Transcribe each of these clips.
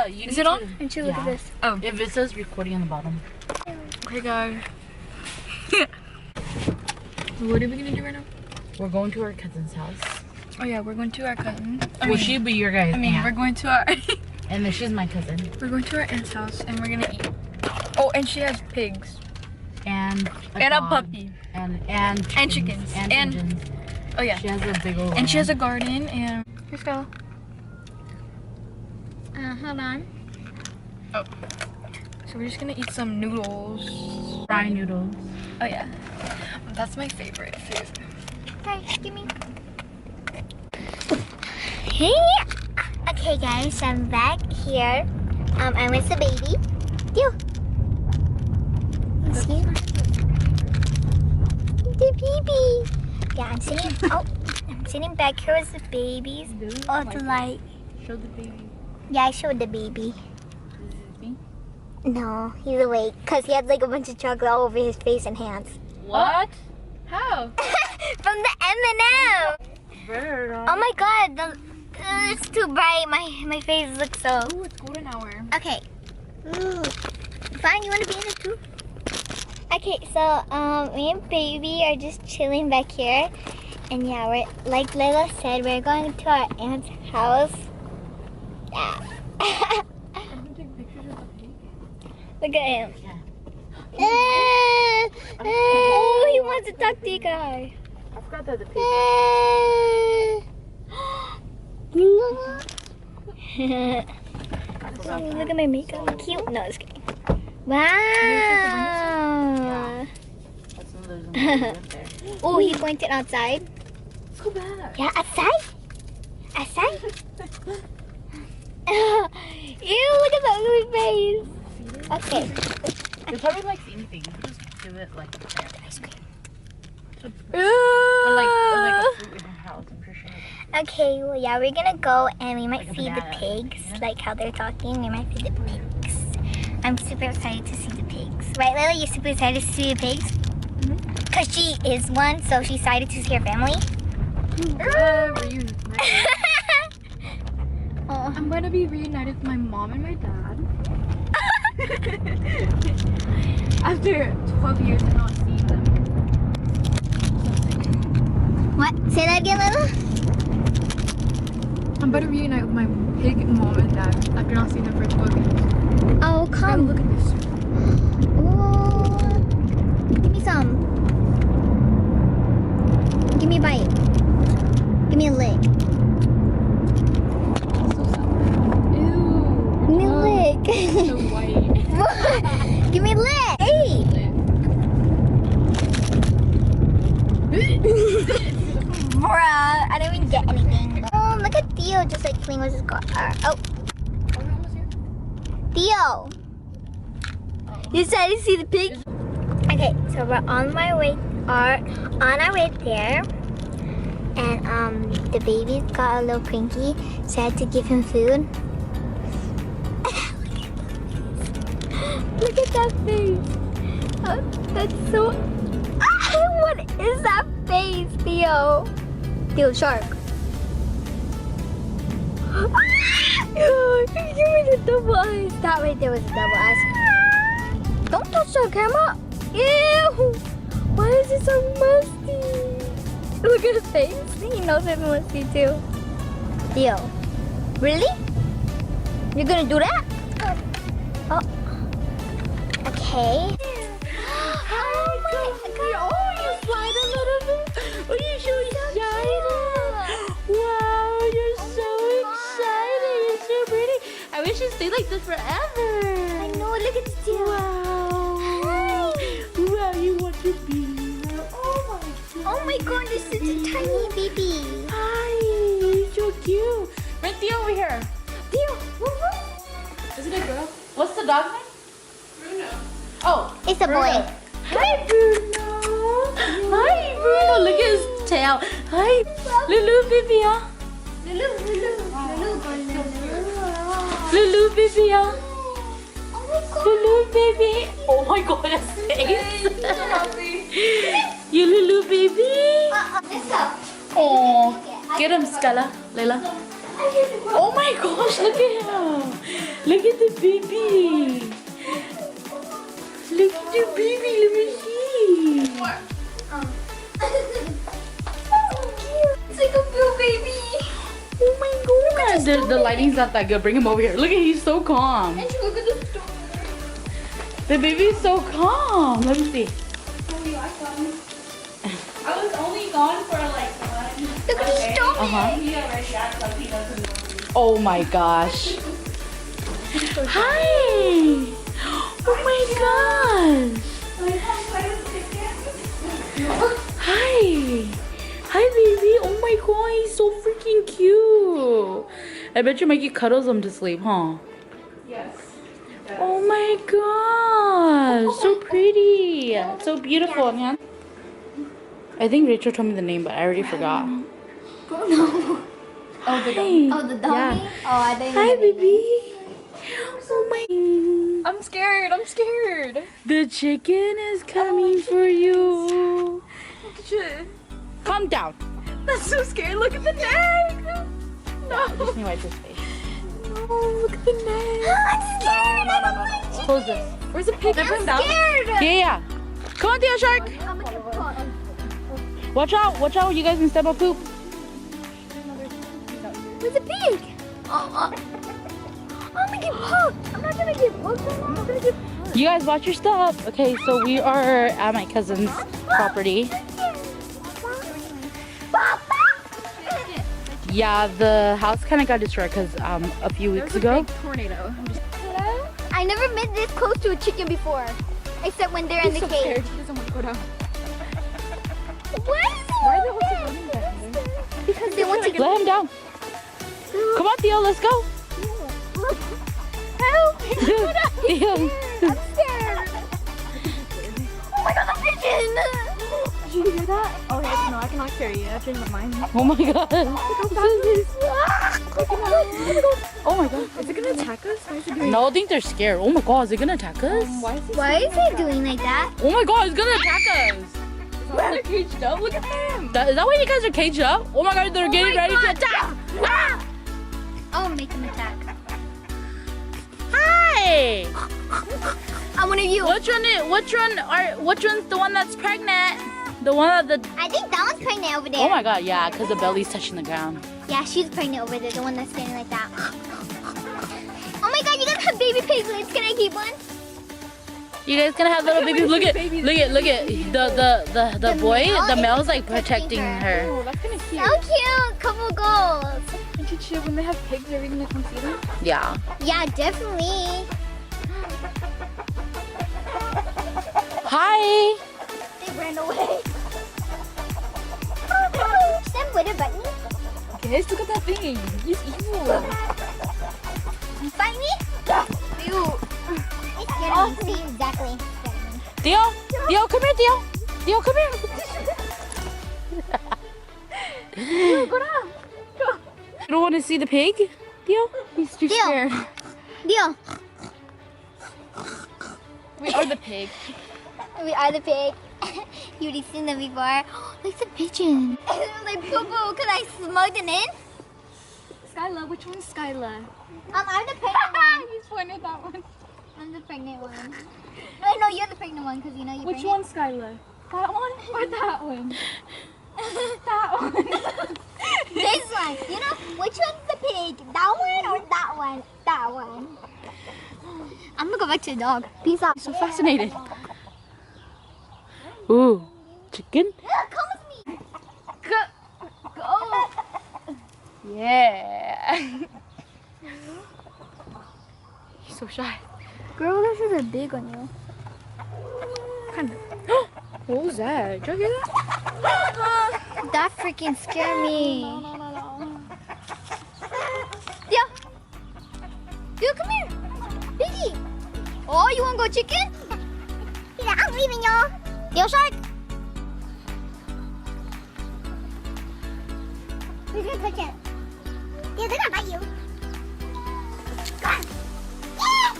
Is it on? And look at this. Oh. If it says recording on the bottom. Okay, guys. What are we gonna do right now? We're going to our cousin's house. Oh yeah, we're going to our cousin. She be your guys' aunt. We're going to our... and then she's my cousin. We're going to our aunt's house and we're gonna eat. Oh, and she has pigs. And a puppy. And chickens. And pigeons. Oh yeah. She has a big old... And she has a garden and... Here's Stella. Hold on. Oh. So we're just gonna eat some noodles. Fried noodles. Oh yeah. That's my favorite food. Okay, give me. Hey! Okay guys, I'm back here. I'm with the baby. Deal. See? The baby. Yeah, I'm sitting back here with the babies. Oh, the light. Show the baby. Yeah, I showed the baby. Is it me? No, he's awake because he had like a bunch of chocolate all over his face and hands. What? How? From the M&M. Oh my god, it's too bright. My face looks so. Ooh, it's golden hour. Okay. Ooh. Fine, you want to be in it too? Okay, so me and baby are just chilling back here, and yeah, we're like Layla said, we're going to our aunt's house. Yeah. I'm gonna take pictures of the pig. Look at him. Yeah. Oh, he wants to talk to you guys. I forgot that the pig. Look at my makeup. Cute. No, just kidding. Wow. Oh, he pointed outside. Let's go back. Yeah, outside? Outside? Ew, look at that ugly face. Okay. It probably likes anything. You just give it like ice cream. Or like a fruit in her house, I'm pretty sure. Okay, well yeah, we're gonna go and we might see the pigs, like how they're talking. We might see the pigs. I'm super excited to see the pigs. Right, Lily? You're super excited to see the pigs? Because she is one, so she's excited to see her family. I'm gonna be reunited with my mom and my dad. After 12 years of not seeing them. What? Say that again, Lila? I'm about to reunite with my pig mom and dad after not seeing them for 12 years. Oh, come. Look at this. Oh, give me some. Give me a bite. Give me a lick. So sad. Ew. Give me a lick. So white. Give me a lick. Hey. Bruh, I didn't even get anything. Oh, look at Theo just like playing with his car. Oh. Are we almost here? Theo. You decided to see the pig? Okay, so we're on our way there. And the baby got a little cranky, so I had to give him food. Look at that face. Oh, that's so... what is that face, Theo? Theo, shark. Give me the double eyes. That right there was the double eyes. Don't touch the camera. Ew. Why is it so musty? Look at his face. He knows it's musty too. Theo. Really? You're gonna do that? Oh. Okay. Oh my god. Oh, you slide a little bit. Oh, you're so excited. Wow, you're so excited. You're so pretty. I wish you stayed like this forever. I know. Look at this Theo. Wow. Hi. Wow, you want to be here. Oh my god. Oh my god, this is a tiny baby. Hi, you're so cute. Bring Theo over here. Theo, woo-woo. Is it a girl? What's the dog name? Bruno. Oh, It's a boy. Hi, Bruno. Hi, Bruno. Look at his tail. Hi, Lulu, baby, huh? Lulu. Lulu, baby, huh? Oh my god. Lulu, baby. Oh my god, his face. You Lulu, baby. Let's go. Oh, get him, Stella. Layla. Oh my gosh, look at him. Look at the baby. Look at the baby. Let me see. What? It's like a blue baby. Oh my god. The lighting's not that good. Bring him over here. Look at he's so calm. And look at the store. The baby's so calm. Let me see. I was only gone for like one. Look at the stomach. He already acts like he doesn't know me. Oh my gosh. Hi. Oh my gosh. Hi. Hi baby. Oh my god, he's so freaking cute. I bet you Mikey cuddles him to sleep, huh? Yes. Oh my gosh. So pretty. So beautiful, man. I think Rachel told me the name, but I already forgot. No. Oh, the dummy. Oh, the dummy? Yeah. Oh, I didn't. Hi, baby. Oh my. I'm scared. I'm scared. The chicken is coming for you. Look at you. Calm down. That's so scary. Look at the neck. No. I just need to wipe his face. No, look at the neck. I'm scared. No. Close this. Where's the pig? I'm scared. Yeah. Come on, Theo Shark. I'm gonna get caught. Watch out. Watch out. You guys can step on poop. Where's the pig? I'm gonna get poked. I'm not gonna get poked. I'm not gonna get poked. You guys watch your step. Okay, so we are at my cousin's property. Yeah, the house kind of got destroyed because a few weeks ago. Tornado. Hello? I never been this close to a chicken before, except when they're in the so cage. scared. He doesn't want to go down. Why is it Why are the horses running back there? Because they want to Let him down. Come on, Theo, let's go. help. Theo. I'm scared. Oh my god, the pigeon! Did you hear that? Oh, yes, no, I cannot carry you. I changed my mind. Oh my god. Oh my god. Is it going to attack us? Why is it doing No, I think they're scared. Oh my god, is it gonna attack us? Why is it doing like that? Oh my god, it's gonna attack us. They're caged up. Look at them. Is that why you guys are caged up? Oh my god, they're getting my ready God. to attack. Ah! I'll make them attack. Hi. I'm one of you. Which one's the one that's pregnant? The one at the. I think that one's pregnant over there. Oh my god, yeah, because the belly's touching the ground. Yeah, she's pregnant over there, the one that's standing like that. Oh my god, you guys have baby piglets. Can I keep one? You guys gonna have little babies? Look at the boy. male The is male's like protecting protecting her. Oh, that's kind of cute. So cute. Couple goals. Aren't you chill when they have pigs? Are we going to come see them? Yeah. Yeah, definitely. Hi. They ran away. Stand with it, button. Guys, look at that thing. He's evil. Fight me? Ew. It's scared me. See, exactly. Theo, come here, Theo. Theo, come here. Ew, go down. Go. You don't want to see the pig, Theo? He's too Deal. scared. Deal. We are the pig. We are the pig. You already seen them before. Like the pigeon. Like poo poo, because I smoked it in. Skyla, which one's Skyla? I'm the pregnant one. He's pointing at that one. I'm the pregnant one. Wait, no, you're the pregnant one because you know you're Which pregnant. one's Skyla? That one or that one? That one. This one. You know, which one's the pig? That one or that one? That one. I'm gonna go back to the dog. Peace out. So fascinated. Ooh, chicken. Come with me. Go. Yeah. He's so shy. Girl, this is a big on you. Kind of. What was that? Did you hear that? That freaking scared me. No. Yo, come here. Piggy. Oh, you wanna go chicken? Yeah, I'm leaving y'all. Yo, shark. Who's gonna touch it? Yeah, they're gonna bite you. Come on. Yeah.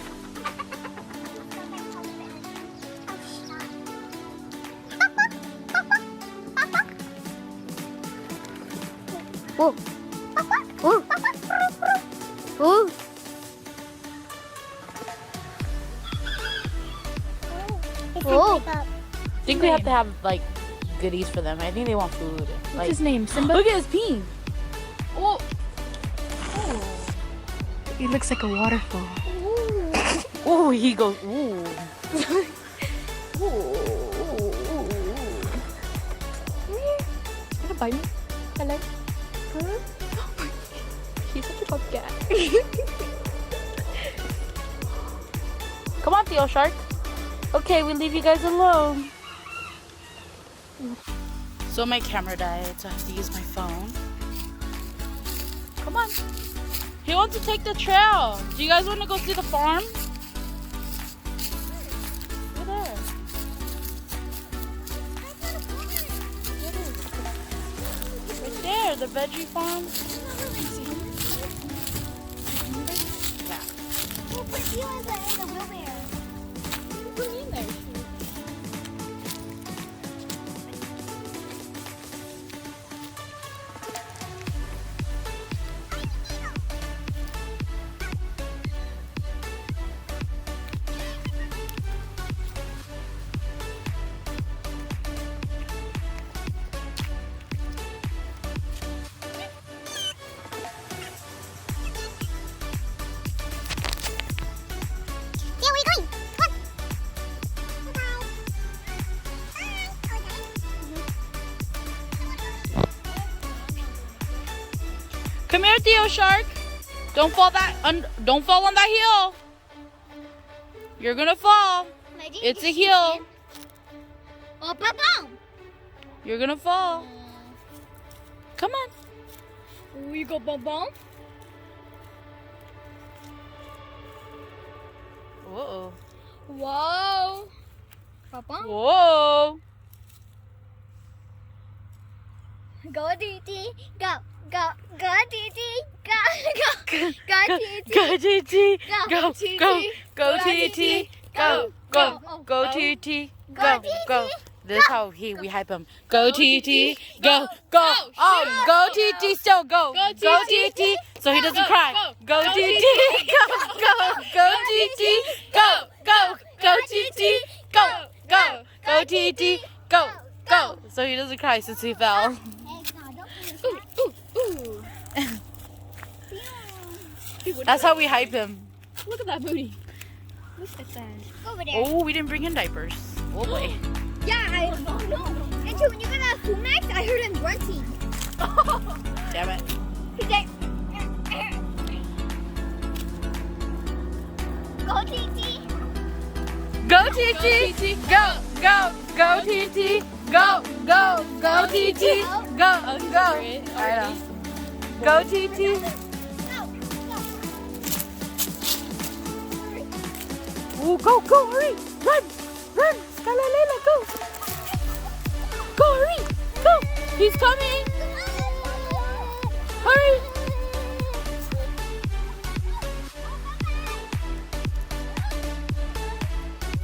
Whoa. Whoa. Oh. I think we have to have like goodies for them. I think they want food. What's Like, his name? Simba? look at his pee. Oh. He looks like a waterfall. Oh, he goes, ooh. Gonna bite me? Hello? Huh? He's such a bobcat. Come on, Theo Shark. Okay, we leave you guys alone. So my camera died, so I have to use my phone. Come on. He wants to take the trail. Do you guys want to go see the farm? Over there. Right there, the veggie farm. Yeah. We'll put you in the wheelbarrow. Put me in there. Yeah, where are you going? Come here, Theo Shark. Don't fall don't fall on that hill. You're gonna fall. It's a hill. Oh, papa! You're gonna fall. Come on. We go bum bum. Whoa. Whoa. Papa. Whoa. Go, DT. Go, go, go, DT. Go, go, go, DT. Go TT. Go, Go TT. go go TT. Go go go TT. Go go. This is how we hype him. Go TT. Go go. Oh, go TT. Still go. Go TT. So he doesn't cry. Go TT. Go go go TT. Go go go TT. Go go go TT. Go go. So he doesn't cry since he fell. Ooh. That's how we hype him. Look at that booty. Look at that. Over there. Oh, we didn't bring in diapers. Oh boy. Yeah, oh no. And so when you got a food max, I heard him grunting. Damn it. He's like, go TT. Go TT. Go go go TT. Go go go TT. Go go. I know. Go TT. Oh, go, hurry! Run! Scalalela, go! Go, hurry! Go! He's coming! Hurry!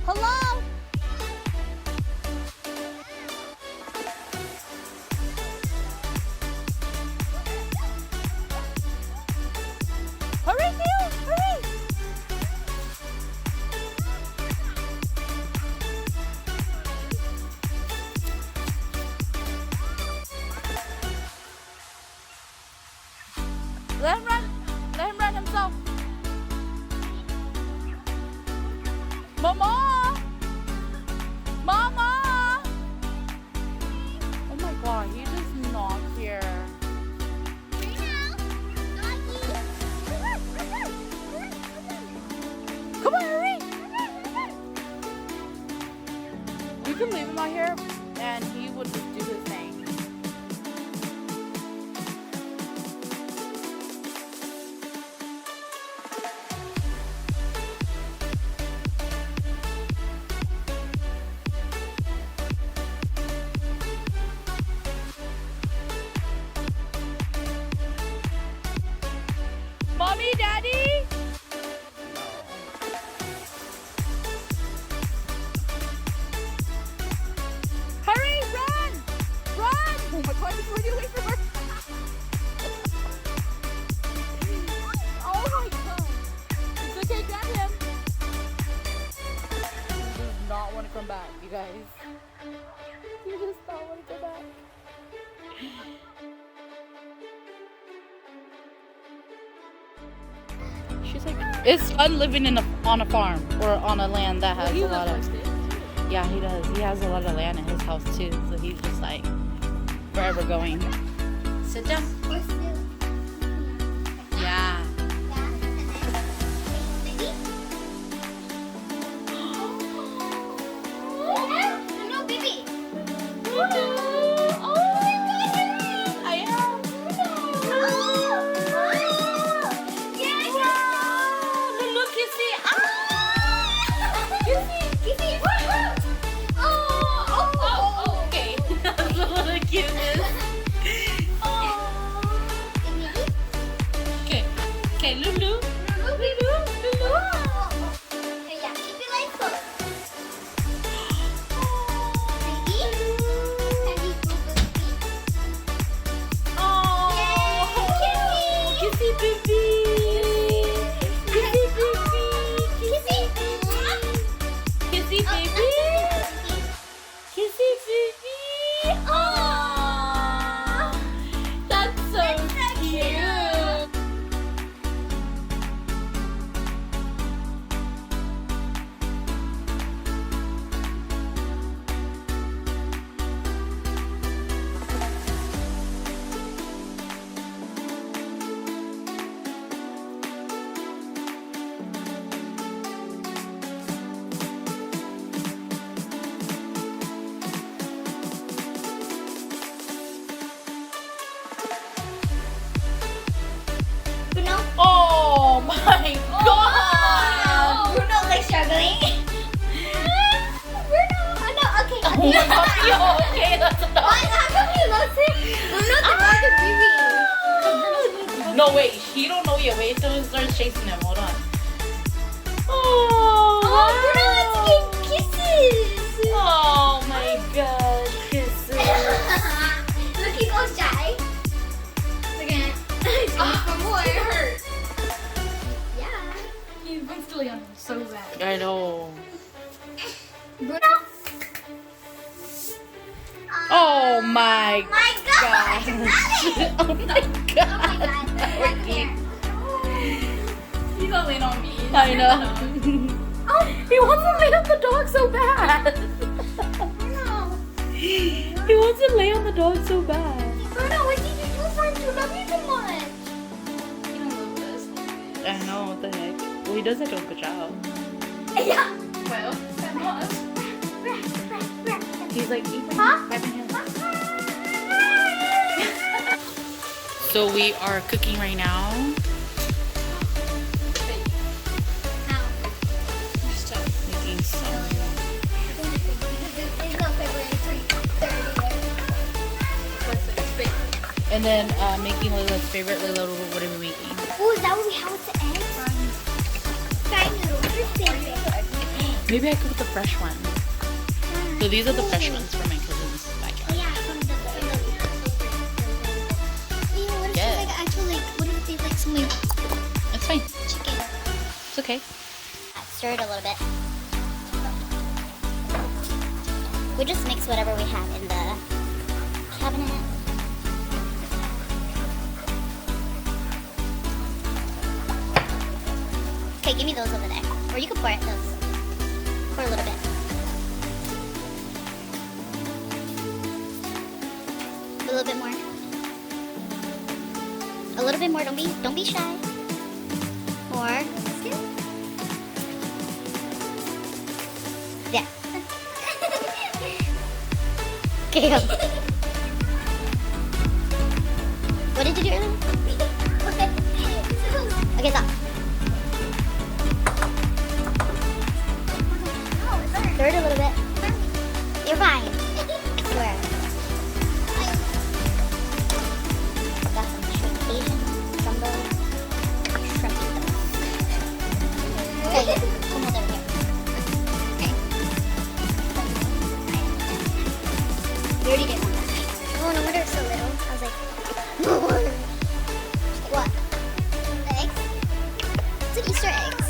Hello? Hurry, Theo! Hurry! Let him run. Let him run himself. Mama! Mama! Oh my god, he does not care. Come on, hurry! You can leave him out here and he would just do his thing. Mommy, Daddy? Hurry, run! Run! Oh my god, he's running away from her. Oh my god. It's okay, grab him. He does not want to from back, you guys. You just don't want to go back. She's like, it's fun living on a farm or on a land that has a lot of. Yeah, he does. He has a lot of land at his house too, so he's just like forever going. Sit down. Yeah. No, baby. Okay, Lulu. Yeah, keep your legs closed. Baby. Kissy baby. Kissy baby. Kissy baby. Aww. That's so cute. Oh my god! Bruno like struggling. Bruno, okay. Okay, that's enough. How come he loves it? Bruno's about to baby. No, wait, he don't know yet. Wait till he starts chasing him. Hold on. Oh, Bruno wants to get kisses. Oh my god, kisses. Look, he goes shy. Look at it. For more. It hurts. Yeah. He wants to lay on him so bad. I know. Bruno. Oh my My God. oh my god. He's all in on me. I know. Oh, He wants to lay on the dog so bad. Bruno. He wants to lay on the dog so bad. Bruno, what did you do for him to love you so much? You don't love this. I know, what the heck. Well, he does it to a good job. Yeah. Well, that was. He's like, eat Huh? my hand. So we are cooking right now. Making some. And then making Lila's favorite. Lila, what are we making? Oh, is that what we have with the eggs? Fried noodles. Your favorite. Maybe I cook the fresh one. So these are the fresh ones from my cousin's backyard. Yeah, from the what if Yeah. they like actually what if they like some like It's fine. chicken? It's okay. Stir it a little bit. We just mix whatever we have in the cabinet. Okay, give me those over there. Or you could pour it those. Pour a little bit. A little bit more. A little bit more. Don't be shy. More. Yeah. Okay. Go. What did you do earlier? Okay, stop. Stir it a little bit. You're fine. I swear. Got some shrimp Asian jumbo. Shrimp. Okay, come over here. Okay. You already did one. Oh, no wonder it's so little. I was like, more. What? The eggs? It's an Easter eggs.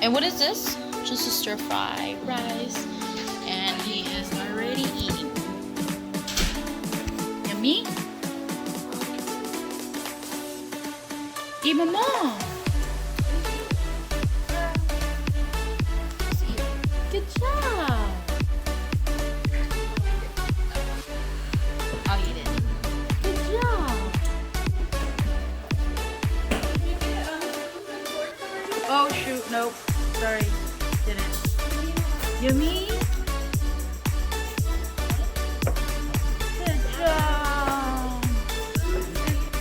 And what is this? Just a stir fry rice. And he is already eating. Yummy? Eat mama. Good job. I'll eat it. Good job. Oh shoot, nope. Sorry. Didn't. Yummy.